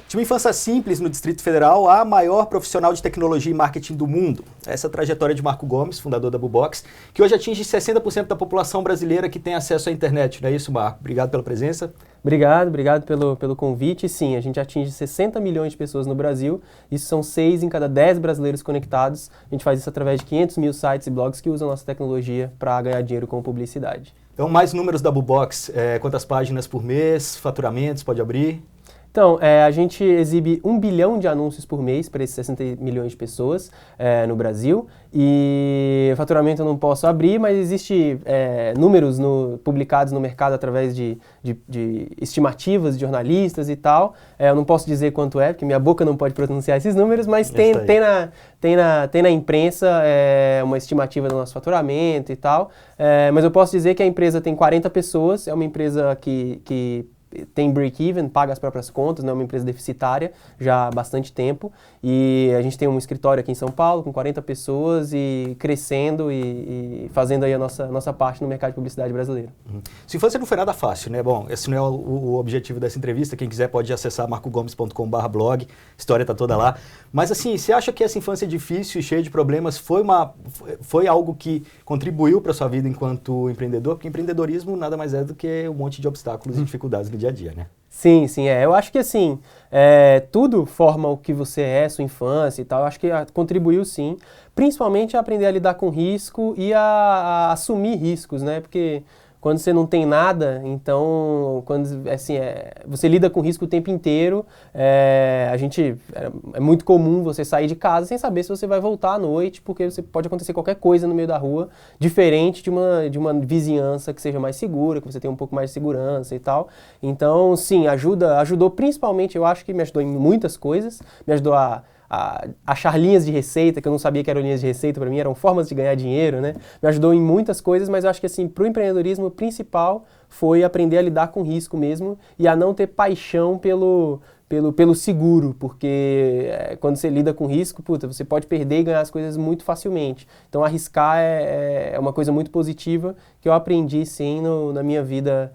De uma infância simples no Distrito Federal, a maior profissional de tecnologia e marketing do mundo. Essa é a trajetória de Marco Gomes, fundador da Bubox, que hoje atinge 60% da população brasileira que tem acesso à internet. Não é isso, Marco? Obrigado pela presença. Obrigado pelo convite. Sim, a gente atinge 60 milhões de pessoas no Brasil. Isso são 6 em cada 10 brasileiros conectados. A gente faz isso através de 500 mil sites e blogs que usam nossa tecnologia para ganhar dinheiro com publicidade. Então, mais números da Bubox. Quantas páginas por mês, faturamentos, pode abrir? Então, a gente exibe 1 bilhão de anúncios por mês para esses 60 milhões de pessoas no Brasil. E faturamento eu não posso abrir, mas existe números publicados no mercado através de estimativas de jornalistas e tal. Eu não posso dizer quanto é, porque minha boca não pode pronunciar esses números, mas tem na imprensa uma estimativa do nosso faturamento e tal. Mas eu posso dizer que a empresa tem 40 pessoas, é uma empresa que tem break-even, paga as próprias contas, não é uma empresa deficitária já há bastante tempo. E a gente tem um escritório aqui em São Paulo com 40 pessoas e crescendo e fazendo aí a nossa parte no mercado de publicidade brasileiro. Sua infância não foi nada fácil, né? Bom, esse não é o objetivo dessa entrevista. Quem quiser pode acessar marcogomes.com/blog, a história está toda lá. Mas assim, você acha que essa infância difícil e cheia de problemas foi algo que contribuiu para a sua vida enquanto empreendedor? Porque empreendedorismo nada mais é do que um monte de obstáculos e dificuldades no dia a dia, né? Sim, eu acho que assim, tudo forma o que você é, sua infância e tal, eu acho que contribuiu sim, principalmente a aprender a lidar com risco e a assumir riscos, né, porque quando você não tem nada, então, você lida com risco o tempo inteiro, é muito comum você sair de casa sem saber se você vai voltar à noite, porque pode acontecer qualquer coisa no meio da rua, diferente de uma vizinhança que seja mais segura, que você tenha um pouco mais de segurança e tal. Então, sim, ajudou principalmente, eu acho que me ajudou em muitas coisas, me ajudou a achar linhas de receita, que eu não sabia que eram linhas de receita, para mim eram formas de ganhar dinheiro, né? Me ajudou em muitas coisas, mas eu acho que assim, pro empreendedorismo o principal foi aprender a lidar com risco mesmo e a não ter paixão pelo seguro, porque quando você lida com risco, você pode perder e ganhar as coisas muito facilmente. Então arriscar é uma coisa muito positiva que eu aprendi sim na minha vida,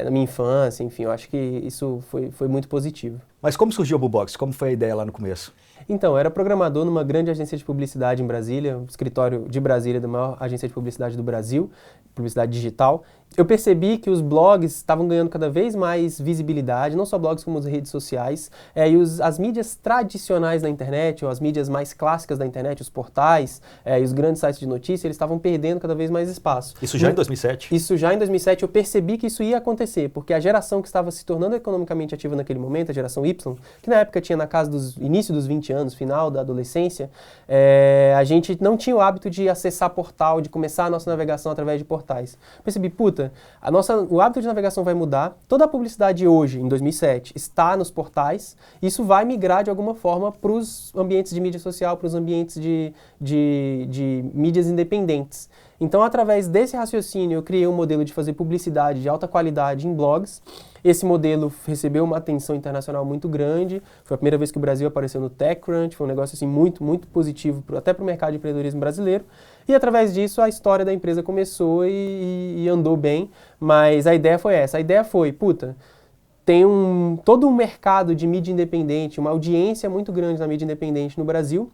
na minha infância, enfim, eu acho que isso foi muito positivo. Mas como surgiu a Bubox? Como foi a ideia lá no começo? Então, eu era programador numa grande agência de publicidade em Brasília, um escritório de Brasília, da maior agência de publicidade do Brasil, publicidade digital. Eu percebi que os blogs estavam ganhando cada vez mais visibilidade, não só blogs como as redes sociais, e as mídias tradicionais da internet, ou as mídias mais clássicas da internet, os portais e os grandes sites de notícia, eles estavam perdendo cada vez mais espaço. Isso já em 2007? Isso já em 2007 eu percebi que isso ia acontecer, porque a geração que estava se tornando economicamente ativa naquele momento, a geração Y, que na época tinha na casa dos início dos 20 anos, final da adolescência, a gente não tinha o hábito de acessar portal, de começar a nossa navegação através de portais. Percebi, o hábito de navegação vai mudar, toda a publicidade hoje, em 2007, está nos portais, isso vai migrar de alguma forma para os ambientes de mídia social, para os ambientes de mídias independentes. Então, através desse raciocínio, eu criei um modelo de fazer publicidade de alta qualidade em blogs. Esse modelo recebeu uma atenção internacional muito grande. Foi a primeira vez que o Brasil apareceu no TechCrunch. Foi um negócio assim, muito, muito positivo até para o mercado de empreendedorismo brasileiro. E através disso, a história da empresa começou e andou bem. Mas a ideia foi essa. A ideia foi, tem todo um mercado de mídia independente, uma audiência muito grande na mídia independente no Brasil,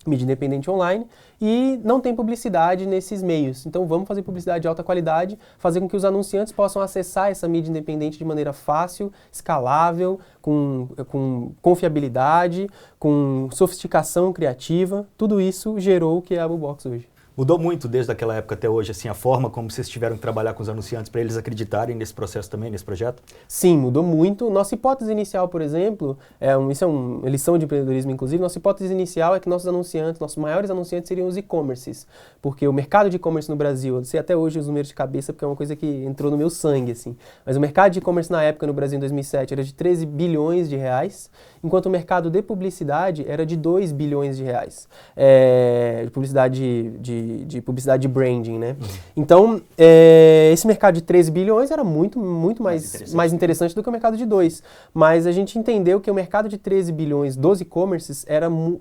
mídia independente online, e não tem publicidade nesses meios. Então vamos fazer publicidade de alta qualidade, fazer com que os anunciantes possam acessar essa mídia independente de maneira fácil, escalável, com confiabilidade, com sofisticação criativa. Tudo isso gerou o que é a Bubox hoje. Mudou muito desde aquela época até hoje, assim, a forma como vocês tiveram que trabalhar com os anunciantes para eles acreditarem nesse processo também, nesse projeto? Sim, mudou muito. Nossa hipótese inicial, por exemplo, isso é uma lição de empreendedorismo, inclusive, nossa hipótese inicial é que nossos maiores anunciantes seriam os e-commerces, porque o mercado de e-commerce no Brasil, eu sei até hoje os números de cabeça, porque é uma coisa que entrou no meu sangue, assim, mas o mercado de e-commerce na época no Brasil, em 2007, era de 13 bilhões de reais, enquanto o mercado de publicidade era de 2 bilhões de reais. De publicidade de de publicidade de branding, né? Então, esse mercado de 13 bilhões era muito mais interessante do que o mercado de 2. Mas a gente entendeu que o mercado de 13 bilhões dos e-commerces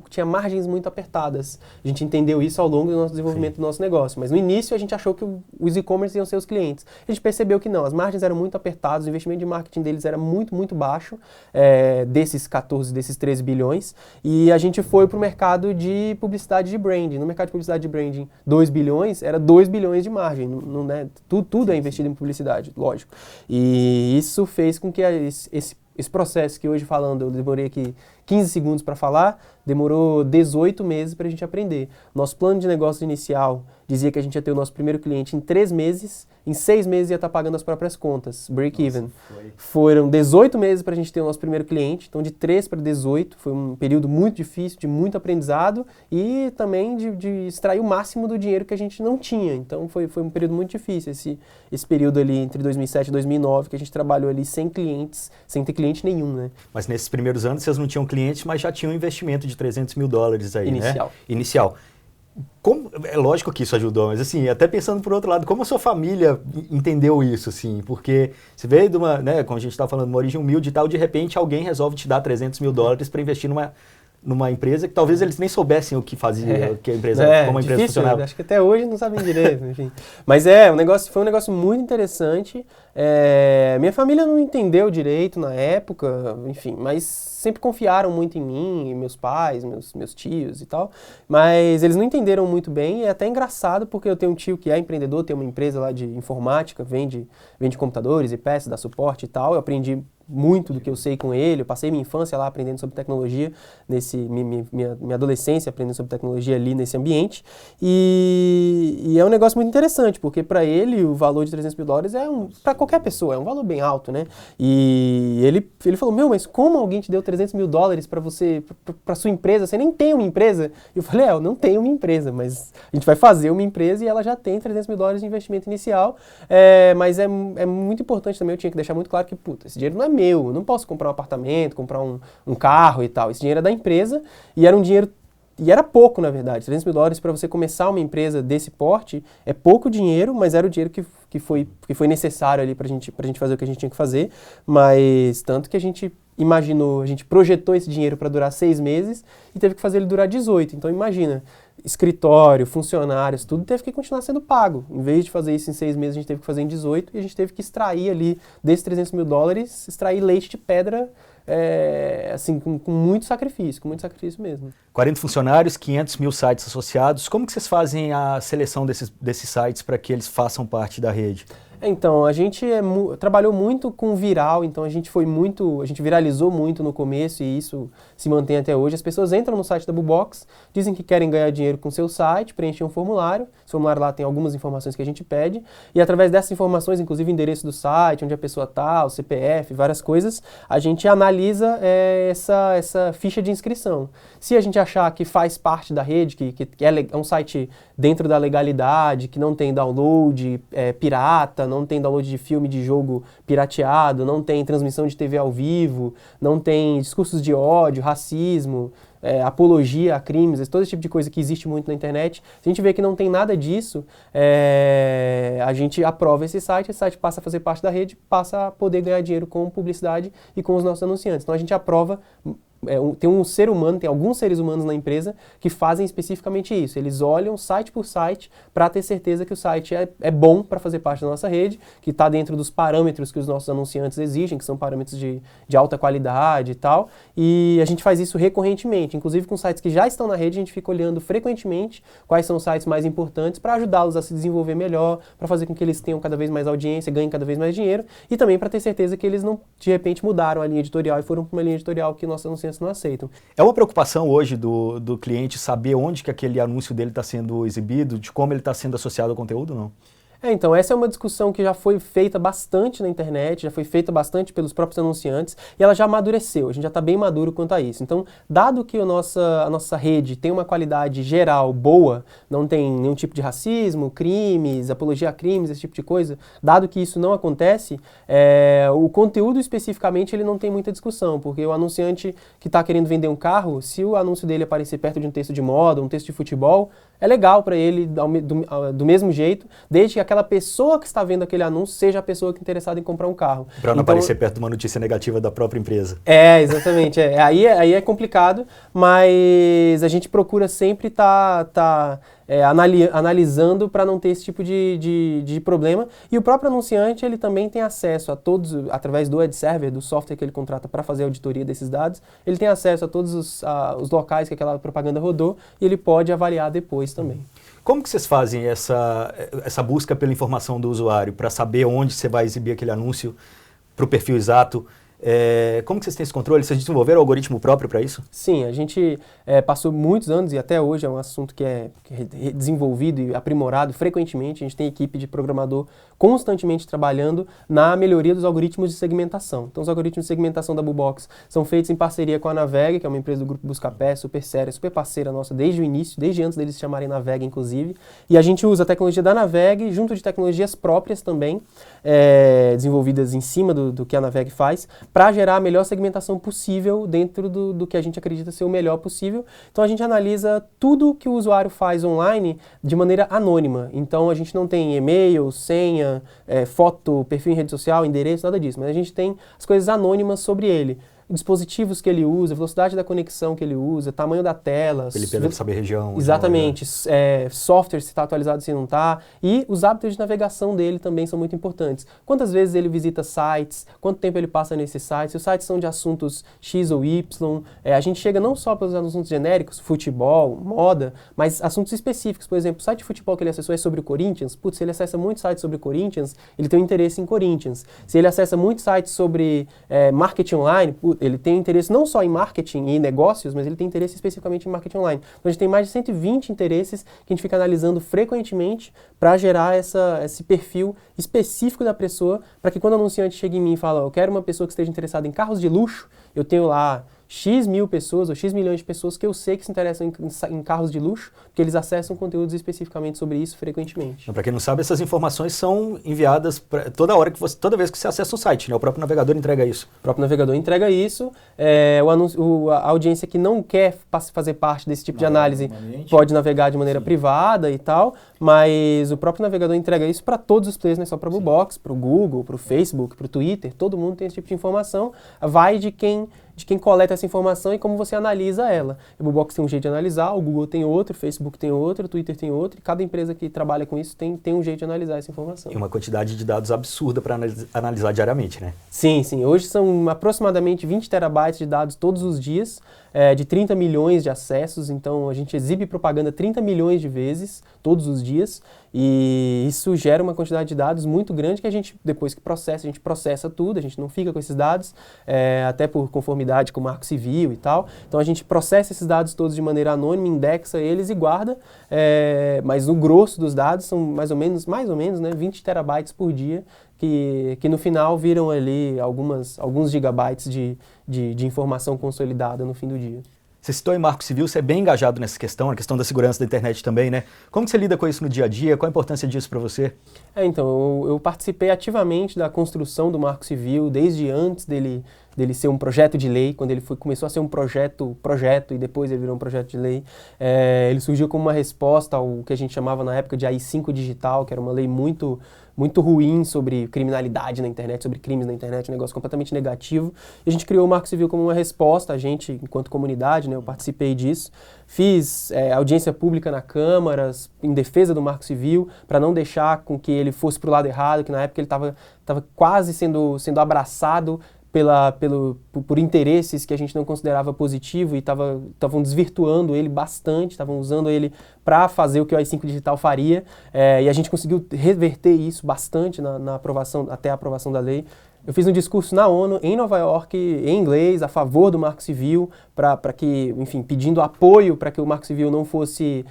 tinha margens muito apertadas. A gente entendeu isso ao longo do nosso desenvolvimento do nosso negócio. Mas no início a gente achou que os e-commerce iam ser os clientes. A gente percebeu que não, as margens eram muito apertadas, o investimento de marketing deles era muito baixo, desses 13 bilhões. E a gente foi para o mercado de publicidade de branding. No mercado de publicidade de branding, 2 bilhões, era 2 bilhões de margem. Não, né? Tudo é investido em publicidade, lógico. E isso fez com que esse processo que hoje falando, eu demorei aqui 15 segundos para falar, demorou 18 meses para a gente aprender. Nosso plano de negócio inicial dizia que a gente ia ter o nosso primeiro cliente em 3 meses, em 6 meses ia estar pagando as próprias contas, break-even. Foram 18 meses para a gente ter o nosso primeiro cliente, então de 3 para 18, foi um período muito difícil, de muito aprendizado e também de extrair o máximo do dinheiro que a gente não tinha. Então foi um período muito difícil, esse período ali entre 2007 e 2009, que a gente trabalhou ali sem clientes, sem ter cliente nenhum, né? Mas nesses primeiros anos vocês não tinham clientes, mas já tinham um investimento de $300 mil aí, inicial. Né? Inicial. É lógico que isso ajudou, mas assim, até pensando por outro lado, como a sua família entendeu isso, assim? Porque você veio de uma, né, como a gente estava falando, uma origem humilde e tal, de repente alguém resolve te dar $300 mil para investir numa empresa que talvez eles nem soubessem o que fazia, que a empresa, como a empresa difícil, funcionava. Acho que até hoje não sabem direito, enfim. Mas foi um negócio muito interessante. Minha família não entendeu direito na época, enfim, mas sempre confiaram muito em mim, meus pais, meus tios e tal, mas eles não entenderam muito bem e é até engraçado porque eu tenho um tio que é empreendedor, tem uma empresa lá de informática, vende computadores e peças, dá suporte e tal, eu aprendi muito do que eu sei com ele, eu passei minha infância lá aprendendo sobre tecnologia, minha adolescência aprendendo sobre tecnologia ali nesse ambiente, e é um negócio muito interessante, porque para ele o valor de $300 mil para qualquer pessoa, é um valor bem alto, né? E ele falou, mas como alguém te deu $300 mil para você, para sua empresa, você nem tem uma empresa? E eu falei, eu não tenho uma empresa, mas a gente vai fazer uma empresa e ela já tem $300 mil de investimento inicial, mas é muito importante também, eu tinha que deixar muito claro que, esse dinheiro não é meu, eu não posso comprar um apartamento, comprar um carro e tal. Esse dinheiro é da empresa e era um dinheiro, e era pouco na verdade, $300 mil para você começar uma empresa desse porte é pouco dinheiro, mas era o dinheiro que foi necessário ali pra gente fazer o que a gente tinha que fazer, mas tanto que a gente imaginou, a gente projetou esse dinheiro para durar 6 meses e teve que fazer ele durar 18, então imagina, escritório, funcionários, tudo teve que continuar sendo pago. Em vez de fazer isso em 6 meses, a gente teve que fazer em 18 e a gente teve que extrair ali, desses $300 mil, extrair leite de pedra, assim, com muito sacrifício mesmo. 40 funcionários, 500 mil sites associados. Como que vocês fazem a seleção desses sites para que eles façam parte da rede? Então, a gente trabalhou muito com viral, então a gente viralizou muito no começo e isso se mantém até hoje. As pessoas entram no site da Bubox, dizem que querem ganhar dinheiro com seu site, preenchem um formulário, esse formulário lá tem algumas informações que a gente pede, e através dessas informações, inclusive o endereço do site, onde a pessoa está, o CPF, várias coisas, a gente analisa essa ficha de inscrição. Se a gente achar que faz parte da rede, que é um site dentro da legalidade, que não tem download pirata, não tem download de filme, de jogo pirateado, não tem transmissão de TV ao vivo, não tem discursos de ódio, racismo, apologia a crimes, todo esse tipo de coisa que existe muito na internet. Se a gente vê que não tem nada disso, a gente aprova esse site passa a fazer parte da rede, passa a poder ganhar dinheiro com publicidade e com os nossos anunciantes. Então a gente aprova. Tem um ser humano, tem alguns seres humanos na empresa que fazem especificamente isso. Eles olham site por site para ter certeza que o site é bom para fazer parte da nossa rede, que está dentro dos parâmetros que os nossos anunciantes exigem, que são parâmetros de alta qualidade e tal. E a gente faz isso recorrentemente. Inclusive com sites que já estão na rede, a gente fica olhando frequentemente quais são os sites mais importantes para ajudá-los a se desenvolver melhor, para fazer com que eles tenham cada vez mais audiência, ganhem cada vez mais dinheiro e também para ter certeza que eles não, de repente, mudaram a linha editorial e foram para uma linha editorial que nossos anunciantes não aceitam. É uma preocupação hoje do cliente saber onde que aquele anúncio dele está sendo exibido, de como ele está sendo associado ao conteúdo, não? Então essa é uma discussão que já foi feita bastante na internet, já foi feita bastante pelos próprios anunciantes e ela já amadureceu, a gente já está bem maduro quanto a isso. Então, dado que a nossa rede tem uma qualidade geral boa, não tem nenhum tipo de racismo, crimes, apologia a crimes, esse tipo de coisa, dado que isso não acontece, o conteúdo especificamente ele não tem muita discussão, porque o anunciante que está querendo vender um carro, se o anúncio dele aparecer perto de um texto de moda, um texto de futebol, é legal para ele do mesmo jeito, desde que aquela pessoa que está vendo aquele anúncio seja a pessoa que é interessada em comprar um carro. Para não aparecer perto de uma notícia negativa da própria empresa. Exatamente. Aí é complicado, mas a gente procura sempre estar analisando para não ter esse tipo de problema. E o próprio anunciante, ele também tem acesso a todos, através do ad server, do software que ele contrata para fazer a auditoria desses dados, ele tem acesso a todos os locais que aquela propaganda rodou e ele pode avaliar depois também. Como que vocês fazem essa busca pela informação do usuário para saber onde você vai exibir aquele anúncio para o perfil exato? Como que vocês têm esse controle? Vocês desenvolveram algoritmo próprio para isso? Sim, a gente passou muitos anos e até hoje é um assunto que é desenvolvido e aprimorado frequentemente. A gente tem equipe de programador constantemente trabalhando na melhoria dos algoritmos de segmentação. Então, os algoritmos de segmentação da Bubox são feitos em parceria com a Naveg, que é uma empresa do grupo Buscapé, super séria, super parceira nossa desde o início, desde antes deles se chamarem Naveg, inclusive. E a gente usa a tecnologia da Naveg junto de tecnologias próprias também, desenvolvidas em cima do que a Naveg faz, para gerar a melhor segmentação possível dentro do que a gente acredita ser o melhor possível. Então, a gente analisa tudo que o usuário faz online de maneira anônima. Então, a gente não tem e-mail, senha, foto, perfil em rede social, endereço, nada disso. Mas a gente tem as coisas anônimas sobre ele. Dispositivos que ele usa, velocidade da conexão que ele usa, tamanho da tela. Ele deve saber região. Exatamente. Software, se está atualizado, se não está. E os hábitos de navegação dele também são muito importantes. Quantas vezes ele visita sites, quanto tempo ele passa nesses sites, se os sites são de assuntos X ou Y. A gente chega não só pelos assuntos genéricos, futebol, moda, mas assuntos específicos. Por exemplo, o site de futebol que ele acessou é sobre o Corinthians. Putz, se ele acessa muitos sites sobre o Corinthians, ele tem um interesse em Corinthians. Se ele acessa muitos sites sobre marketing online, ele tem interesse não só em marketing e negócios, mas ele tem interesse especificamente em marketing online. Então a gente tem mais de 120 interesses que a gente fica analisando frequentemente para gerar esse perfil específico da pessoa, para que quando o anunciante chega em mim e fala, eu quero uma pessoa que esteja interessada em carros de luxo, eu tenho lá X mil pessoas ou X milhões de pessoas que eu sei que se interessam em carros de luxo, porque eles acessam conteúdos especificamente sobre isso frequentemente. Para quem não sabe, essas informações são enviadas toda vez que você acessa um site, né? O próprio navegador entrega isso. O próprio navegador entrega isso. A audiência que não quer fazer parte desse tipo de análise pode navegar de maneira privada e tal, mas o próprio navegador entrega isso para todos os players, não é só para o Bubox, para o Google, para o Facebook, para o Twitter, todo mundo tem esse tipo de informação. Vai de quem coleta essa informação e como você analisa ela. O Bubox tem um jeito de analisar, o Google tem outro, o Facebook tem outro, o Twitter tem outro, e cada empresa que trabalha com isso tem um jeito de analisar essa informação. E uma quantidade de dados absurda para analisar diariamente, né? Sim. Hoje são aproximadamente 20 terabytes de dados todos os dias, de 30 milhões de acessos, então a gente exibe propaganda 30 milhões de vezes todos os dias, e isso gera uma quantidade de dados muito grande que a gente, depois que processa, a gente processa tudo, a gente não fica com esses dados, até por conformidade com o Marco Civil e tal. Então a gente processa esses dados todos de maneira anônima, indexa eles e guarda, mas o grosso dos dados são mais ou menos, né, 20 terabytes por dia, que no final viram ali alguns gigabytes de informação consolidada no fim do dia. Você citou em Marco Civil, você é bem engajado nessa questão, a questão da segurança da internet também, né? Como que você lida com isso no dia a dia? Qual a importância disso para você? Então, eu participei ativamente da construção do Marco Civil desde antes dele ser um projeto de lei, quando ele começou a ser um projeto e depois ele virou um projeto de lei. Ele surgiu como uma resposta ao que a gente chamava na época de AI-5 digital, que era uma lei muito ruim sobre criminalidade na internet, sobre crimes na internet, um negócio completamente negativo. E a gente criou o Marco Civil como uma resposta, a gente, enquanto comunidade, né, eu participei disso. Fiz audiência pública na Câmara, em defesa do Marco Civil, para não deixar com que ele fosse para o lado errado, que na época ele estava quase sendo abraçado por interesses que a gente não considerava positivo e estavam desvirtuando ele bastante, estavam usando ele para fazer o que o AI-5 Digital faria, e a gente conseguiu reverter isso bastante na aprovação, até a aprovação da lei. Eu fiz um discurso na ONU, em Nova York, em inglês, a favor do Marco Civil, para que, enfim, pedindo apoio para que o Marco Civil não fosse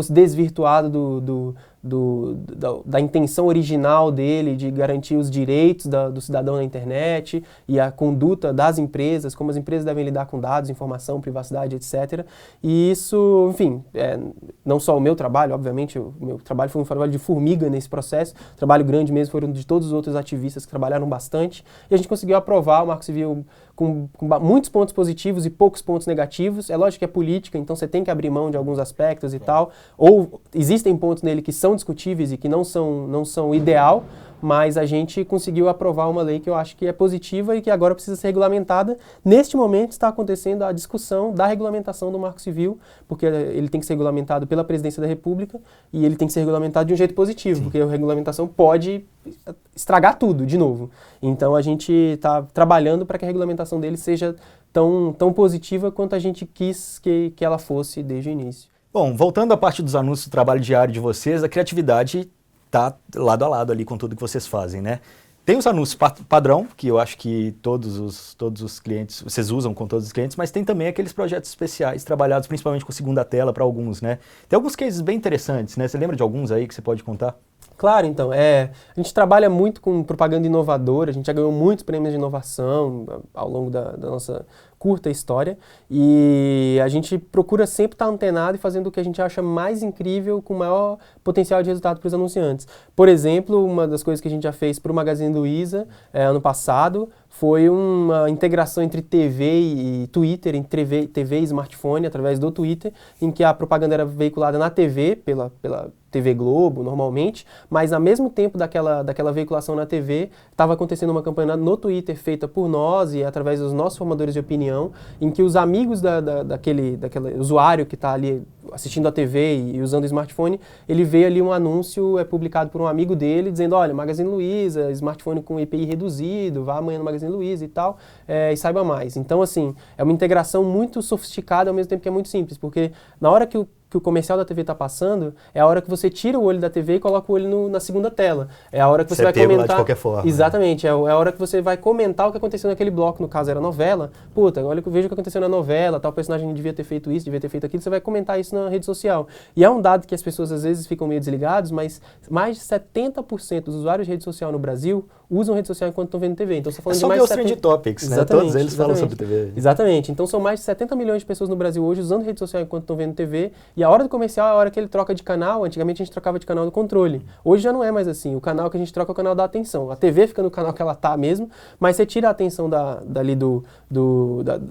desvirtuado da intenção original dele de garantir os direitos do cidadão na internet e a conduta das empresas, como as empresas devem lidar com dados, informação, privacidade, etc. E isso, enfim, não só o meu trabalho, obviamente, o meu trabalho foi um trabalho de formiga nesse processo, trabalho grande mesmo foram de todos os outros ativistas que trabalharam bastante, e a gente conseguiu aprovar o Marco Civil com muitos pontos positivos e poucos pontos negativos. É lógico que é política, então você tem que abrir mão de alguns aspectos e tal, ou existem pontos nele que são discutíveis e que não são ideal, mas a gente conseguiu aprovar uma lei que eu acho que é positiva e que agora precisa ser regulamentada. Neste momento está acontecendo a discussão da regulamentação do Marco Civil, porque ele tem que ser regulamentado pela Presidência da República e ele tem que ser regulamentado de um jeito positivo, Sim. Porque a regulamentação pode estragar tudo de novo. Então a gente está trabalhando para que a regulamentação dele seja tão positiva quanto a gente quis que ela fosse desde o início. Bom, voltando à parte dos anúncios do trabalho diário de vocês, a criatividade está lado a lado ali com tudo que vocês fazem, né? Tem os anúncios padrão, que eu acho que todos os clientes, vocês usam com todos os clientes, mas tem também aqueles projetos especiais, trabalhados principalmente com segunda tela para alguns, né? Tem alguns cases bem interessantes, né? Você lembra de alguns aí que você pode contar? Claro, então, a gente trabalha muito com propaganda inovadora, a gente já ganhou muitos prêmios de inovação ao longo da nossa curta história, e a gente procura sempre estar antenado e fazendo o que a gente acha mais incrível, com maior potencial de resultado para os anunciantes. Por exemplo, uma das coisas que a gente já fez para o Magazine Luiza ano passado foi uma integração entre TV e Twitter, entre TV e smartphone, através do Twitter, em que a propaganda era veiculada na TV, pela TV Globo, normalmente, mas ao mesmo tempo daquela veiculação na TV, estava acontecendo uma campanha no Twitter feita por nós e através dos nossos formadores de opinião, em que os amigos daquele usuário que está ali assistindo a TV e usando o smartphone, ele vê ali um anúncio publicado por um amigo dele, dizendo, olha, Magazine Luiza, smartphone com EPI reduzido, vá amanhã no Magazine Luiza e tal, e saiba mais. Então, assim, é uma integração muito sofisticada, ao mesmo tempo que é muito simples, porque na hora que o comercial da TV está passando, é a hora que você tira o olho da TV e coloca o olho na segunda tela. É a hora que você vai comentar... Lá de qualquer forma. Exatamente. É a hora que você vai comentar o que aconteceu naquele bloco, no caso era novela. Puta, olha, veja o que aconteceu na novela, tal personagem devia ter feito isso, devia ter feito aquilo, você vai comentar isso na rede social. E é um dado que as pessoas às vezes ficam meio desligados, mas mais de 70% dos usuários de rede social no Brasil usam rede social enquanto estão vendo TV. Então, você falando de mais de 70... Trend Topics, né? Todos eles falam sobre TV. Exatamente. Então, são mais de 70 milhões de pessoas no Brasil hoje usando rede social enquanto estão vendo TV. E a hora do comercial é a hora que ele troca de canal. Antigamente, a gente trocava de canal no controle. Hoje já não é mais assim. O canal que a gente troca é o canal da atenção. A TV fica no canal que ela tá mesmo, mas você tira a atenção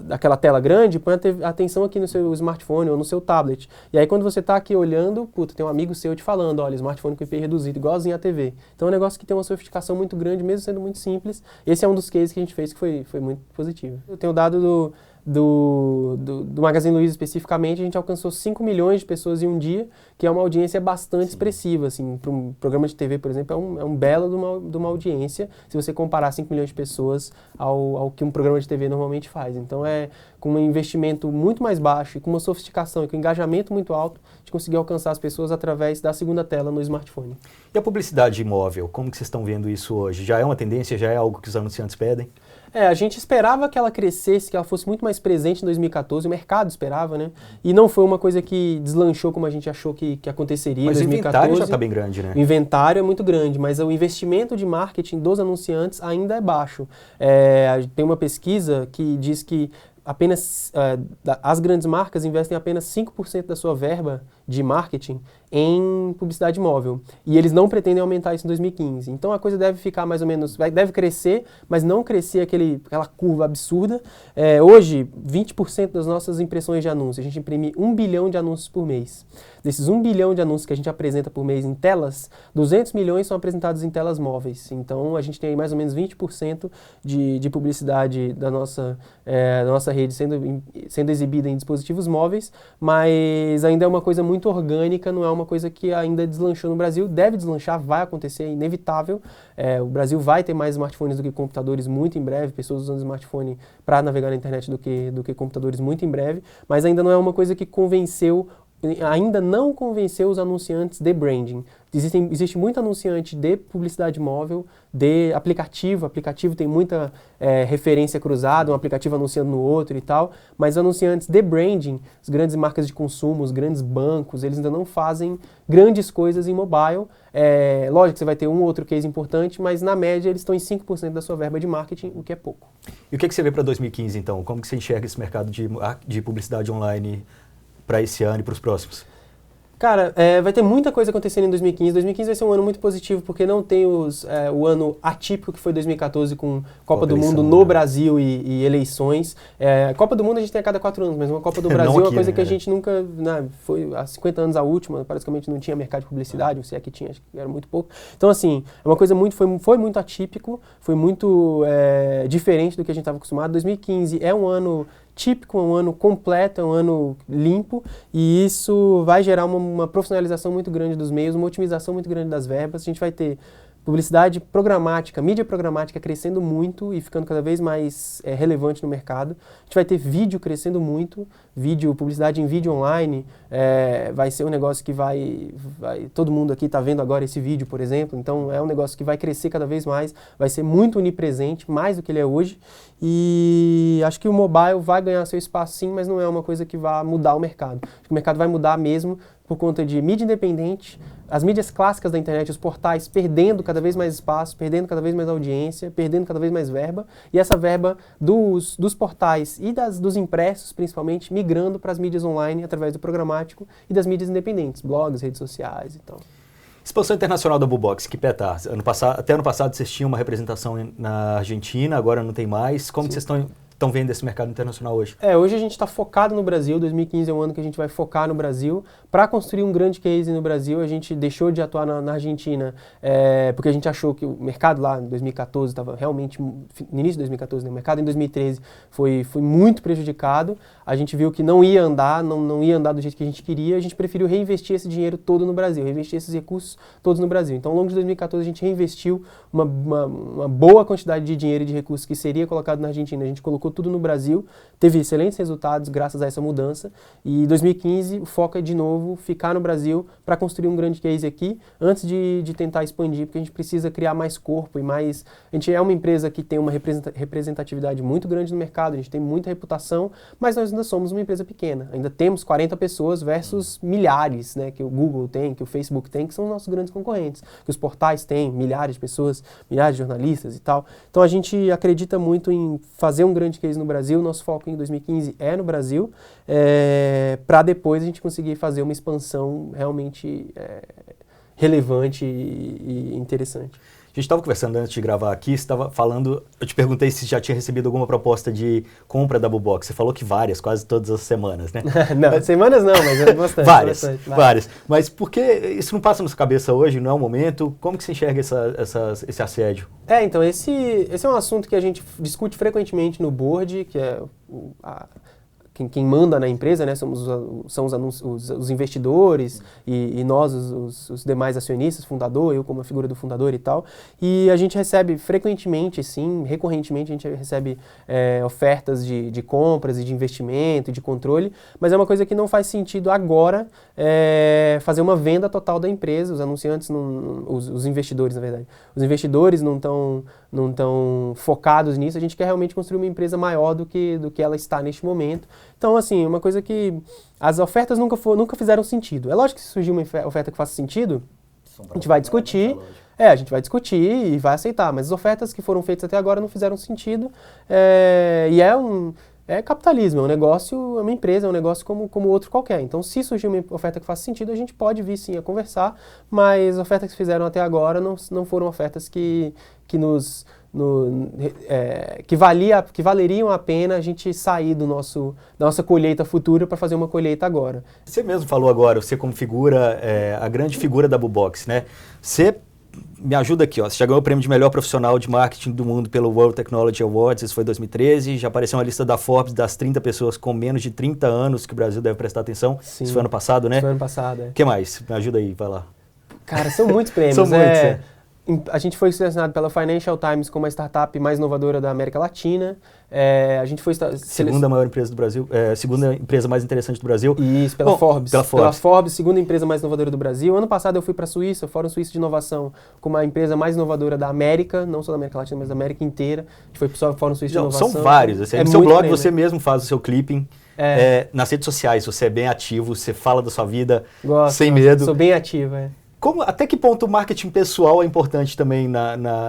daquela tela grande e põe a atenção aqui no seu smartphone ou no seu tablet. E aí, quando você tá aqui olhando, puta, tem um amigo seu te falando, olha, smartphone com IP reduzido, igualzinho à TV. Então, é um negócio que tem uma sofisticação muito grande, mesmo sendo muito simples. Esse é um dos cases que a gente fez que foi muito positivo. Eu tenho dado do Magazine Luiza especificamente, a gente alcançou 5 milhões de pessoas em um dia, que é uma audiência bastante expressiva, assim, para um programa de TV, por exemplo, é um belo de uma audiência, se você comparar 5 milhões de pessoas ao que um programa de TV normalmente faz. Então é com um investimento muito mais baixo e com uma sofisticação e com um engajamento muito alto, a gente conseguiu alcançar as pessoas através da segunda tela no smartphone. E a publicidade imóvel, como que vocês estão vendo isso hoje? Já é uma tendência, já é algo que os anunciantes pedem? A gente esperava que ela crescesse, que ela fosse muito mais presente em 2014, o mercado esperava, né? E não foi uma coisa que deslanchou como a gente achou que aconteceria em 2014. Mas o inventário já está bem grande, né? O inventário é muito grande, mas o investimento de marketing dos anunciantes ainda é baixo. Tem uma pesquisa que diz que as grandes marcas investem apenas 5% da sua verba de marketing em publicidade móvel. E eles não pretendem aumentar isso em 2015. Então a coisa deve ficar mais ou menos, deve crescer, mas não crescer aquela curva absurda. Hoje, 20% das nossas impressões de anúncios, a gente imprime 1 bilhão de anúncios por mês. Desses 1 bilhão de anúncios que a gente apresenta por mês em telas, 200 milhões são apresentados em telas móveis. Então a gente tem aí mais ou menos 20% de publicidade da nossa rede sendo exibida em dispositivos móveis, mas ainda é uma coisa muito orgânica, não é uma coisa que ainda deslanchou no Brasil. Deve deslanchar, vai acontecer, é inevitável. O Brasil vai ter mais smartphones do que computadores muito em breve, pessoas usando smartphone para navegar na internet do que computadores muito em breve, mas ainda não é uma coisa que ainda não convenceu os anunciantes de branding. Existe muito anunciante de publicidade móvel, de aplicativo. Aplicativo tem muita referência cruzada, um aplicativo anunciando no outro e tal. Mas anunciantes de branding, as grandes marcas de consumo, os grandes bancos, eles ainda não fazem grandes coisas em mobile. Lógico que você vai ter um ou outro case importante, mas na média eles estão em 5% da sua verba de marketing, o que é pouco. E o que você vê para 2015, então? Como que você enxerga esse mercado de publicidade online para esse ano e para os próximos? Cara, vai ter muita coisa acontecendo em 2015. 2015 vai ser um ano muito positivo, porque não tem o ano atípico que foi 2014 com Copa do Mundo no Brasil e eleições. Copa do Mundo a gente tem a cada 4 anos, mas uma Copa do Brasil é uma coisa que a gente nunca... foi há 50 anos a última, praticamente não tinha mercado de publicidade, ou se é que tinha, acho que era muito pouco. Então, assim, é uma coisa foi muito atípico, foi muito diferente do que a gente estava acostumado. 2015 é um ano típico, um ano completo, um ano limpo, e isso vai gerar uma profissionalização muito grande dos meios, uma otimização muito grande das verbas. A gente vai ter publicidade programática, mídia programática crescendo muito e ficando cada vez mais relevante no mercado. A gente vai ter vídeo crescendo muito, publicidade em vídeo online, vai ser um negócio que todo mundo aqui está vendo agora esse vídeo, por exemplo, então é um negócio que vai crescer cada vez mais, vai ser muito onipresente, mais do que ele é hoje, e acho que o mobile vai ganhar seu espaço sim, mas não é uma coisa que vai mudar o mercado. Acho que o mercado vai mudar mesmo por conta de mídia independente, as mídias clássicas da internet, os portais perdendo cada vez mais espaço, perdendo cada vez mais audiência, perdendo cada vez mais verba, e essa verba dos portais e dos impressos, principalmente, migrando para as mídias online através do programático e das mídias independentes, blogs, redes sociais e tal. Expansão internacional da Bubox, que pé tá? Até ano passado vocês tinham uma representação na Argentina, agora não tem mais. Como que vocês estão vendo esse mercado internacional hoje? Hoje a gente está focado no Brasil. 2015 é um ano que a gente vai focar no Brasil. Para construir um grande case no Brasil, a gente deixou de atuar na Argentina, porque a gente achou que o mercado lá em 2014 estava realmente, no início de 2014, né? O mercado em 2013 foi muito prejudicado. A gente viu que não ia andar, não ia andar do jeito que a gente queria. A gente preferiu reinvestir esse dinheiro todo no Brasil, reinvestir esses recursos todos no Brasil. Então, ao longo de 2014, a gente reinvestiu uma boa quantidade de dinheiro e de recursos que seria colocado na Argentina. A gente colocou tudo no Brasil, teve excelentes resultados graças a essa mudança, e em 2015 o foco é de novo ficar no Brasil para construir um grande case aqui, antes de tentar expandir, porque a gente precisa criar mais corpo e mais... A gente é uma empresa que tem uma representatividade muito grande no mercado, a gente tem muita reputação, mas nós ainda somos uma empresa pequena, ainda temos 40 pessoas versus milhares, né, que o Google tem, que o Facebook tem, que são os nossos grandes concorrentes, que os portais têm, milhares de pessoas, milhares de jornalistas e tal. Então a gente acredita muito em fazer um grande case no Brasil. Nosso foco em 2015 é no Brasil, para depois a gente conseguir fazer uma expansão realmente relevante e interessante. A gente estava conversando antes de gravar aqui, você estava falando, eu te perguntei se já tinha recebido alguma proposta de compra da Bubox. Você falou que várias, quase todas as semanas, né? Não, semanas não, mas é bastante. Várias. Mas por que isso não passa na sua cabeça hoje, não é o momento? Como que você enxerga esse assédio? Então, esse é um assunto que a gente discute frequentemente no board, que é quem manda na empresa, né, são os investidores e nós, os demais acionistas, fundador, eu como a figura do fundador e tal. E a gente recebe frequentemente, sim, recorrentemente, a gente recebe ofertas de compras e de investimento e de controle, mas é uma coisa que não faz sentido agora fazer uma venda total da empresa. Os anunciantes, os investidores, na verdade, os investidores não estão focados nisso. A gente quer realmente construir uma empresa maior do que ela está neste momento. Então, assim, uma coisa que as ofertas nunca fizeram sentido. É lógico que se surgir uma oferta que faça sentido, a gente vai discutir, a gente vai discutir e vai aceitar, mas as ofertas que foram feitas até agora não fizeram sentido, e é capitalismo, é um negócio, é uma empresa, é um negócio como outro qualquer. Então, se surgir uma oferta que faça sentido, a gente pode vir sim a conversar, mas as ofertas que fizeram até agora não foram ofertas que valeriam a pena a gente sair da nossa colheita futura para fazer uma colheita agora. Você mesmo falou agora, você como figura, a grande figura da Bubox, né? Você me ajuda aqui, ó. Você já ganhou o prêmio de melhor profissional de marketing do mundo pelo World Technology Awards, isso foi em 2013, já apareceu uma lista da Forbes das 30 pessoas com menos de 30 anos que o Brasil deve prestar atenção. Sim, isso foi ano passado, né? Isso foi ano passado, O que mais? Me ajuda aí, vai lá. Cara, são muitos prêmios. São muitos, A gente foi selecionado pela Financial Times como a startup mais inovadora da América Latina. A gente foi segunda maior empresa do Brasil, segunda empresa mais interessante do Brasil. Isso, pela Forbes. Pela Forbes, segunda empresa mais inovadora do Brasil. Ano passado eu fui para a Suíça, Fórum Suíço de Inovação, como a empresa mais inovadora da América, não só da América Latina, mas da América inteira. A gente foi para o Fórum Suíço de Inovação. São vários. Assim, no seu blog você mesmo faz o seu clipping. Nas redes sociais você é bem ativo, você fala da sua vida sem medo. Sou bem ativo, Até que ponto o marketing pessoal é importante também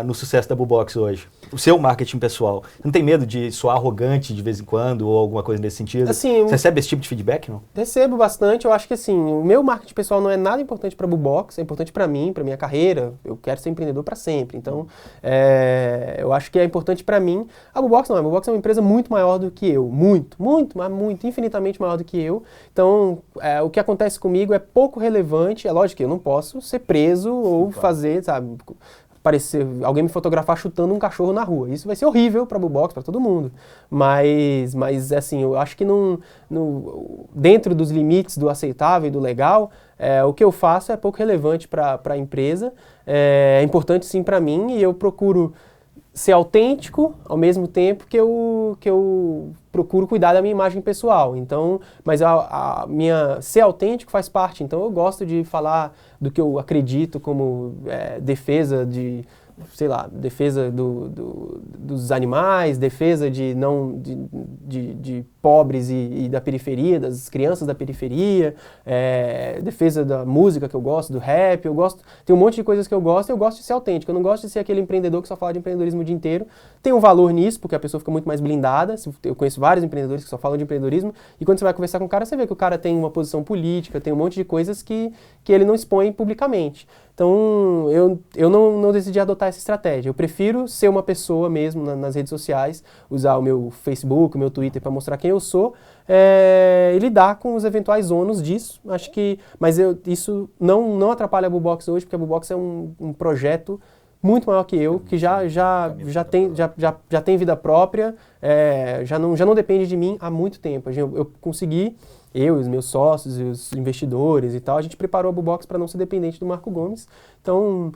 no sucesso da Bubox hoje? O seu marketing pessoal. Não tem medo de soar arrogante de vez em quando ou alguma coisa nesse sentido? Assim, você recebe esse tipo de feedback, não? Recebo bastante. Eu acho que assim, o meu marketing pessoal não é nada importante para a Bubox, é importante para mim, para minha carreira. Eu quero ser empreendedor para sempre. Então, eu acho que é importante para mim. A Bubox não, a Bubox é uma empresa muito maior do que eu. Muito, infinitamente maior do que eu. Então, o que acontece comigo é pouco relevante. É lógico que eu não posso ser preso ou fazer, sabe, alguém me fotografar chutando um cachorro na rua. Isso vai ser horrível para a Bubox, para todo mundo. Mas assim, eu acho que dentro dos limites do aceitável e do legal, o que eu faço é pouco relevante para a empresa. É importante sim para mim e eu procuro ser autêntico ao mesmo tempo que eu procuro cuidar da minha imagem pessoal. Então, mas ser autêntico faz parte. Então eu gosto de falar do que eu acredito como defesa dos animais, defesa de pobres e da periferia, das crianças da periferia, defesa da música que eu gosto, do rap, tem um monte de coisas que eu gosto de ser autêntico, eu não gosto de ser aquele empreendedor que só fala de empreendedorismo o dia inteiro. Tem um valor nisso, porque a pessoa fica muito mais blindada. Eu conheço vários empreendedores que só falam de empreendedorismo, e quando você vai conversar com o cara, você vê que o cara tem uma posição política, tem um monte de coisas que ele não expõe publicamente. Então, eu não decidi adotar essa estratégia. Eu prefiro ser uma pessoa mesmo nas redes sociais, usar o meu Facebook, o meu Twitter para mostrar quem eu sou e lidar com os eventuais ônus disso. Mas isso não atrapalha a Bubox hoje, porque a Bubox é um projeto muito maior que eu, que já tem vida própria, já não depende de mim há muito tempo. Eu consegui, eu e os meus sócios e os investidores e tal, a gente preparou a Bubox para não ser dependente do Marco Gomes. Então,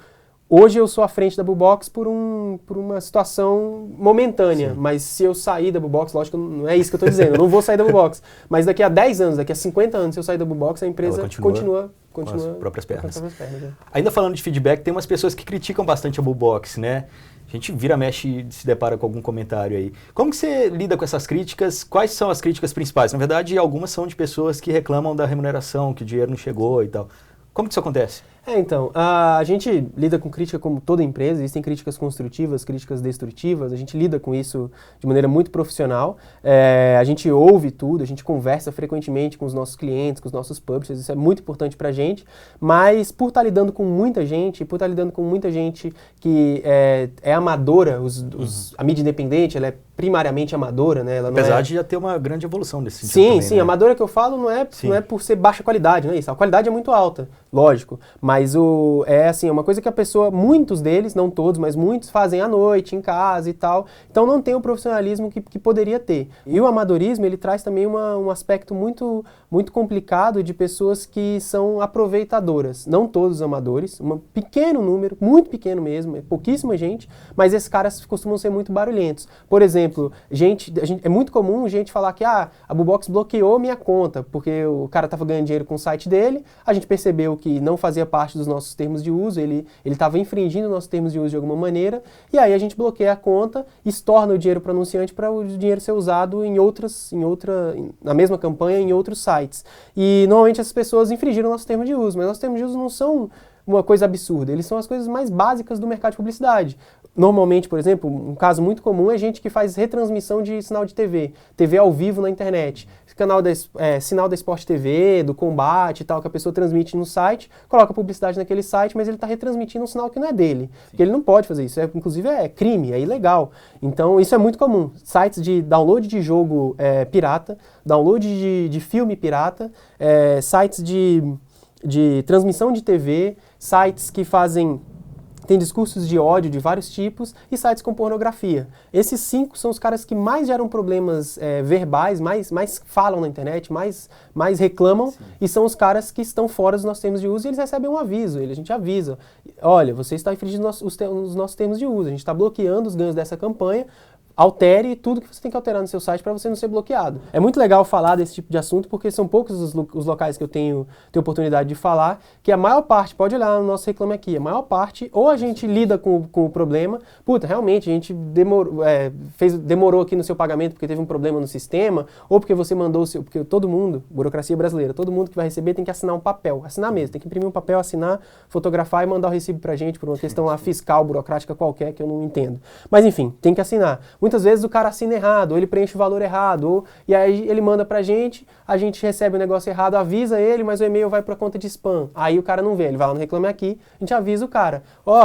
hoje eu sou à frente da Bubox por uma situação momentânea, sim. Mas se eu sair da Bubox, lógico, não é isso que eu estou dizendo, eu não vou sair da Bubox, mas daqui a 10 anos, daqui a 50 anos, se eu sair da Bubox, a empresa continua com as próprias pernas. É. Ainda falando de feedback, tem umas pessoas que criticam bastante a Bubox, né? A gente mexe e se depara com algum comentário aí. Como que você lida com essas críticas? Quais são as críticas principais? Na verdade, algumas são de pessoas que reclamam da remuneração, que o dinheiro não chegou e tal. Como que isso acontece? Então, a gente lida com crítica como toda empresa, existem críticas construtivas, críticas destrutivas, a gente lida com isso de maneira muito profissional, a gente ouve tudo, a gente conversa frequentemente com os nossos clientes, com os nossos publishers, isso é muito importante pra gente, mas por estar lidando com muita gente que é amadora, a mídia independente, ela é primariamente amadora, né? Ela não Apesar de já ter uma grande evolução desse sentido. Sim, né? Amadora que eu falo não é por ser baixa qualidade, não é isso. A qualidade é muito alta, lógico, mas é uma coisa que a pessoa, muitos deles, não todos, mas muitos fazem à noite, em casa e tal, então não tem o profissionalismo que poderia ter. E o amadorismo, ele traz também um aspecto muito, muito complicado de pessoas que são aproveitadoras. Não todos os amadores, um pequeno número, muito pequeno mesmo, pouquíssima gente, mas esses caras costumam ser muito barulhentos. Por exemplo, é muito comum gente falar que a Bubox bloqueou minha conta, porque o cara estava ganhando dinheiro com o site dele, a gente percebeu que não fazia parte dos nossos termos de uso, ele estava infringindo nossos termos de uso de alguma maneira, e aí a gente bloqueia a conta, estorna o dinheiro para o anunciante para o dinheiro ser usado na mesma campanha em outros sites. E normalmente essas pessoas infringiram nossos termos de uso, mas nossos termos de uso não são uma coisa absurda, eles são as coisas mais básicas do mercado de publicidade. Normalmente, por exemplo, um caso muito comum é gente que faz retransmissão de sinal de TV ao vivo na internet. Sinal da Sport TV, do Combate e tal, que a pessoa transmite no site, coloca publicidade naquele site, mas ele está retransmitindo um sinal que não é dele. Porque ele não pode fazer isso, inclusive é crime, é ilegal. Então isso é muito comum. Sites de download de jogo pirata, download de filme pirata, sites de transmissão de TV, sites que fazem tem discursos de ódio de vários tipos e sites com pornografia. Esses 5 são os caras que mais geram problemas verbais, mais falam na internet, mais reclamam. Sim. E são os caras que estão fora dos nossos termos de uso e eles recebem um aviso, a gente avisa. Olha, você está infringindo os nossos termos de uso, a gente está bloqueando os ganhos dessa campanha. Altere tudo que você tem que alterar no seu site para você não ser bloqueado. É muito legal falar desse tipo de assunto porque são poucos os locais que eu tenho oportunidade de falar, que a maior parte, pode olhar no nosso Reclame Aqui, a maior parte, ou a gente lida com o problema, puta, realmente a gente demorou aqui no seu pagamento porque teve um problema no sistema, ou porque você mandou porque todo mundo, burocracia brasileira, todo mundo que vai receber tem que assinar um papel, assinar mesmo, tem que imprimir um papel, assinar, fotografar e mandar o recibo pra gente por uma questão lá fiscal, burocrática qualquer que eu não entendo. Mas enfim, tem que assinar. Muitas vezes o cara assina errado, ou ele preenche o valor errado, e aí ele manda pra gente, a gente recebe o negócio errado, avisa ele, mas o e-mail vai pra conta de spam. Aí o cara não vê, ele vai lá no Reclame Aqui, a gente avisa o cara.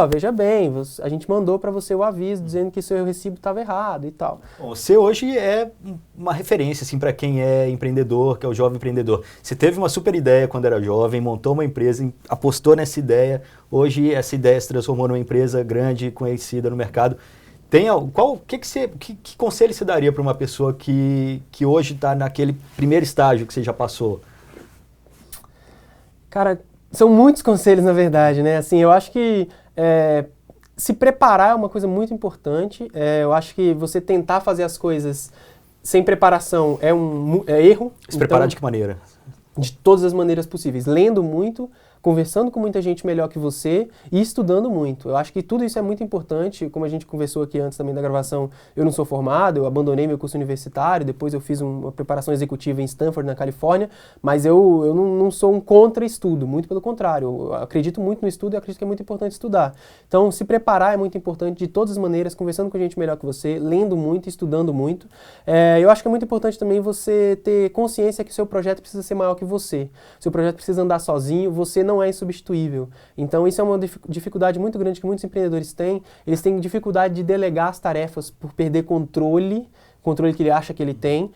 Veja bem, a gente mandou pra você o aviso dizendo que seu recibo estava errado e tal. Bom, você hoje é uma referência assim, para quem é empreendedor, que é o jovem empreendedor. Você teve uma super ideia quando era jovem, montou uma empresa, apostou nessa ideia, hoje essa ideia se transformou numa empresa grande, conhecida no mercado. Que conselho você daria para uma pessoa que hoje está naquele primeiro estágio que você já passou? Cara, são muitos conselhos na verdade, né? Assim, eu acho que se preparar é uma coisa muito importante. Eu acho que você tentar fazer as coisas sem preparação é erro. Se preparar de que maneira? De todas as maneiras possíveis. Lendo muito, conversando com muita gente melhor que você e estudando muito. Eu acho que tudo isso é muito importante. Como a gente conversou aqui antes também da gravação, eu não sou formado, eu abandonei meu curso universitário, depois eu fiz uma preparação executiva em Stanford, na Califórnia, mas eu não sou um contra-estudo, muito pelo contrário. Eu acredito muito no estudo e acredito que é muito importante estudar. Então, se preparar é muito importante de todas as maneiras, conversando com gente melhor que você, lendo muito, estudando muito. Eu acho que é muito importante também você ter consciência que o seu projeto precisa ser maior que você. Seu projeto precisa andar sozinho, você não é insubstituível. Então isso é uma dificuldade muito grande que muitos empreendedores têm. Eles têm dificuldade de delegar as tarefas por perder controle que ele acha que ele tem.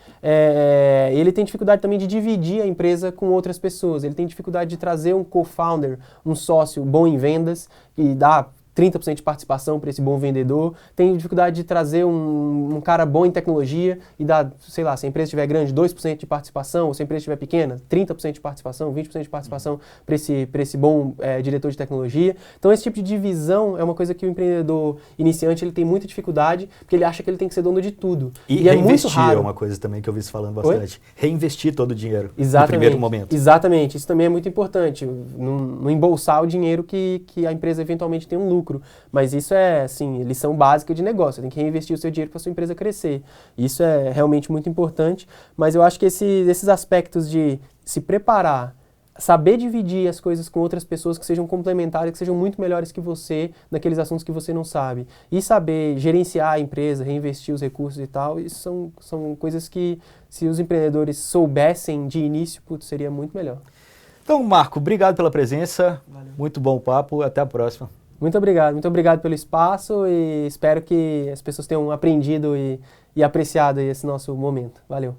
Ele tem dificuldade também de dividir a empresa com outras pessoas. Ele tem dificuldade de trazer um co-founder, um sócio bom em vendas e dar 30% de participação para esse bom vendedor, tem dificuldade de trazer um cara bom em tecnologia e dar, sei lá, se a empresa estiver grande, 2% de participação, ou se a empresa estiver pequena, 30% de participação, 20% de participação para esse bom diretor de tecnologia. Então esse tipo de divisão é uma coisa que o empreendedor iniciante ele tem muita dificuldade, porque ele acha que ele tem que ser dono de tudo. E é muito raro. É uma coisa também que eu vi você falando bastante. Oi? Reinvestir todo o dinheiro no primeiro momento. Exatamente, isso também é muito importante, não embolsar o dinheiro que a empresa eventualmente tem um lucro. Mas isso é, assim, lição básica de negócio. Você tem que reinvestir o seu dinheiro para a sua empresa crescer. Isso é realmente muito importante. Mas eu acho que esses aspectos de se preparar, saber dividir as coisas com outras pessoas que sejam complementares, que sejam muito melhores que você naqueles assuntos que você não sabe. E saber gerenciar a empresa, reinvestir os recursos e tal, isso são coisas que, se os empreendedores soubessem de início, seria muito melhor. Então, Marco, obrigado pela presença. Valeu. Muito bom o papo. Até a próxima. Muito obrigado pelo espaço e espero que as pessoas tenham aprendido e apreciado esse nosso momento. Valeu.